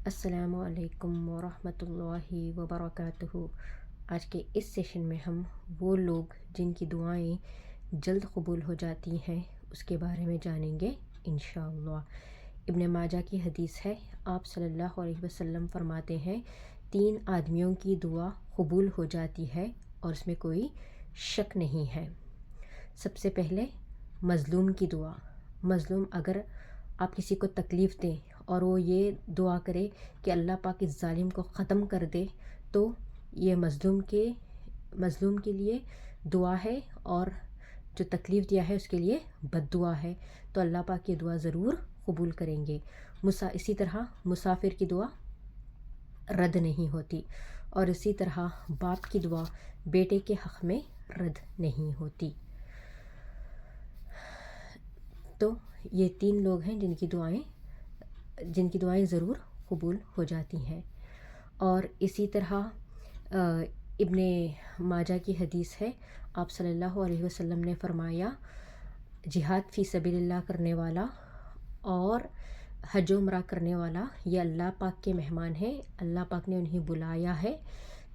السلام علیکم ورحمۃ اللہ وبرکاتہ۔ آج کے اس سیشن میں ہم وہ لوگ جن کی دعائیں جلد قبول ہو جاتی ہیں اس کے بارے میں جانیں گے انشاءاللہ۔ ابن ماجہ کی حدیث ہے، آپ صلی اللہ علیہ وسلم فرماتے ہیں 3 آدمیوں کی دعا قبول ہو جاتی ہے اور اس میں کوئی شک نہیں ہے۔ سب سے پہلے مظلوم کی دعا۔ مظلوم اگر آپ کسی کو تکلیف دیں اور وہ یہ دعا کرے کہ اللہ پاک اس ظالم کو ختم کر دے، تو یہ مظلوم کے لیے دعا ہے اور جو تکلیف دیا ہے اس کے لیے بد دعا ہے، تو اللہ پاک یہ دعا ضرور قبول کریں گے۔ اسی طرح مسافر کی دعا رد نہیں ہوتی، اور اسی طرح باپ کی دعا بیٹے کے حق میں رد نہیں ہوتی۔ تو یہ 3 لوگ ہیں جن کی دعائیں ضرور قبول ہو جاتی ہیں۔ اور اسی طرح ابن ماجہ کی حدیث ہے، آپ صلی اللہ علیہ وسلم نے فرمایا جہاد فی سبیل اللہ کرنے والا اور حج و عمرہ کرنے والا یہ اللہ پاک کے مہمان ہیں، اللہ پاک نے انہیں بلایا ہے،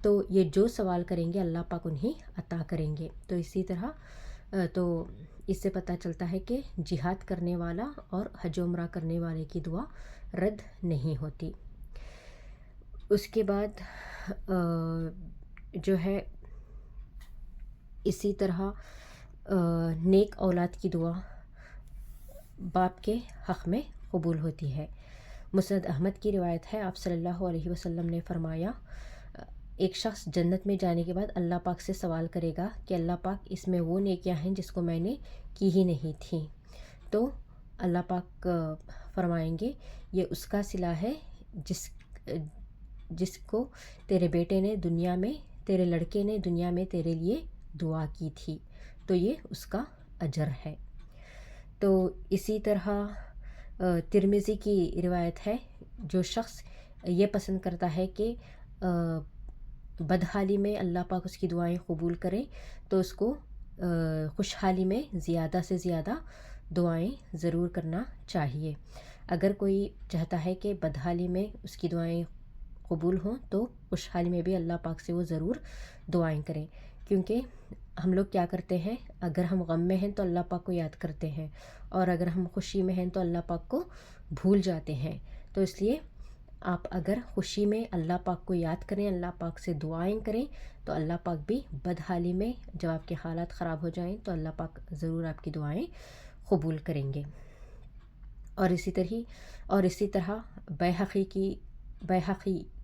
تو یہ جو سوال کریں گے اللہ پاک انہیں عطا کریں گے۔ تو اسی طرح تو اس سے پتہ چلتا ہے کہ جہاد کرنے والا اور حج و عمرہ کرنے والے کی دعا رد نہیں ہوتی۔ اس کے بعد جو ہے اسی طرح نیک اولاد کی دعا باپ کے حق میں قبول ہوتی ہے۔ مسند احمد کی روایت ہے، آپ صلی اللہ علیہ وسلم نے فرمایا ایک شخص جنت میں جانے کے بعد اللہ پاک سے سوال کرے گا کہ اللہ پاک اس میں وہ نیکیاں ہیں جس کو میں نے کی ہی نہیں تھیں، تو اللہ پاک فرمائیں گے یہ اس کا صلہ ہے جس کو تیرے بیٹے نے دنیا میں، تیرے لڑکے نے دنیا میں تیرے لیے دعا کی تھی، تو یہ اس کا اجر ہے۔ تو اسی طرح ترمذی کی روایت ہے، جو شخص یہ پسند کرتا ہے کہ بدحالی میں اللہ پاک اس کی دعائیں قبول کرے، تو اس کو خوشحالی میں زیادہ سے زیادہ دعائیں ضرور کرنا چاہیے۔ اگر کوئی چاہتا ہے کہ بدحالی میں اس کی دعائیں قبول ہوں تو خوشحالی میں بھی اللہ پاک سے وہ ضرور دعائیں کریں، کیونکہ ہم لوگ کیا کرتے ہیں، اگر ہم غم میں ہیں تو اللہ پاک کو یاد کرتے ہیں، اور اگر ہم خوشی میں ہیں تو اللہ پاک کو بھول جاتے ہیں۔ تو اس لیے آپ اگر خوشی میں اللہ پاک کو یاد کریں، اللہ پاک سے دعائیں کریں، تو اللہ پاک بھی بدحالی میں جب آپ کے حالات خراب ہو جائیں تو اللہ پاک ضرور آپ کی دعائیں قبول کریں گے۔ اور اسی طرح بیہقی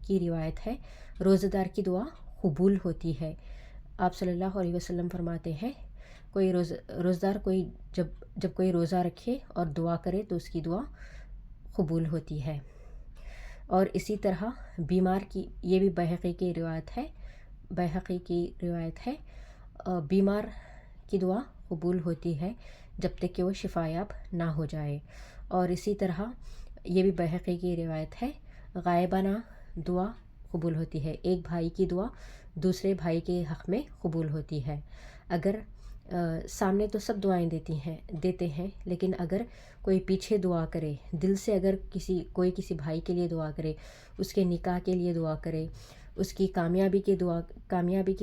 کی روایت ہے، روزہ دار کی دعا قبول ہوتی ہے۔ آپ صلی اللہ علیہ وسلم فرماتے ہیں کوئی روزہ دار جب کوئی روزہ رکھے اور دعا کرے تو اس کی دعا قبول ہوتی ہے۔ اور اسی طرح بیمار کی، یہ بھی بیہقی کی روایت ہے، بیمار کی دعا قبول ہوتی ہے جب تک کہ وہ شفا یاب نہ ہو جائے۔ اور اسی طرح یہ بھی بیہقی کی روایت ہے، غائبانہ دعا قبول ہوتی ہے، ایک بھائی کی دعا دوسرے بھائی کے حق میں قبول ہوتی ہے۔ اگر سامنے تو سب دعائیں دیتے ہیں، لیکن اگر کوئی پیچھے دعا کرے، دل سے اگر کوئی کسی بھائی کے لیے دعا کرے، اس کے نکاح کے لیے دعا کرے، اس کی کامیابی کے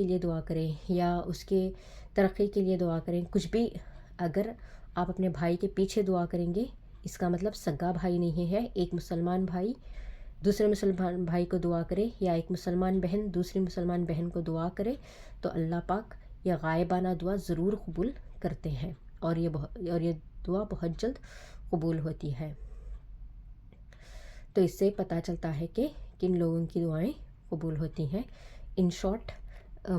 لیے دعا کرے، یا اس کے ترقی کے لیے دعا کریں، کچھ بھی اگر آپ اپنے بھائی کے پیچھے دعا کریں گے، اس کا مطلب سگا بھائی نہیں ہے۔ ایک مسلمان بھائی دوسرے مسلمان بھائی کو دعا کرے، یا ایک مسلمان بہن دوسری مسلمان بہن کو دعا کرے، تو اللہ پاک یہ غائبانہ دعا ضرور قبول کرتے ہیں، اور یہ دعا بہت جلد قبول ہوتی ہے۔ تو اس سے پتہ چلتا ہے کہ کن لوگوں کی دعائیں قبول ہوتی ہیں۔ ان شارٹ،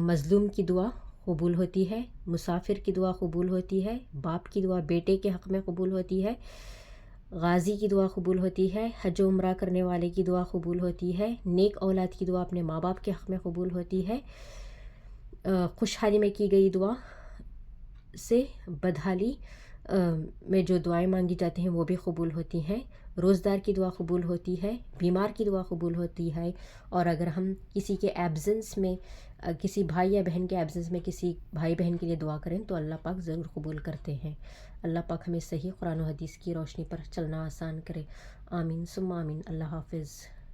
مظلوم کی دعا قبول ہوتی ہے، مسافر کی دعا قبول ہوتی ہے، باپ کی دعا بیٹے کے حق میں قبول ہوتی ہے، غازی کی دعا قبول ہوتی ہے، حج و عمرہ کرنے والے کی دعا قبول ہوتی ہے، نیک اولاد کی دعا اپنے ماں باپ کے حق میں قبول ہوتی ہے، خوشحالی میں کی گئی دعا سے بدحالی میں جو دعائیں مانگی جاتی ہیں وہ بھی قبول ہوتی ہیں، روزدار کی دعا قبول ہوتی ہے، بیمار کی دعا قبول ہوتی ہے، اور اگر ہم کسی کے ایبسنس میں، کسی بھائی یا بہن کے ایبسنس میں کسی بھائی بہن کے لیے دعا کریں تو اللہ پاک ضرور قبول کرتے ہیں۔ اللہ پاک ہمیں صحیح قرآن و حدیث کی روشنی پر چلنا آسان کرے، آمین ثم آمین۔ اللہ حافظ۔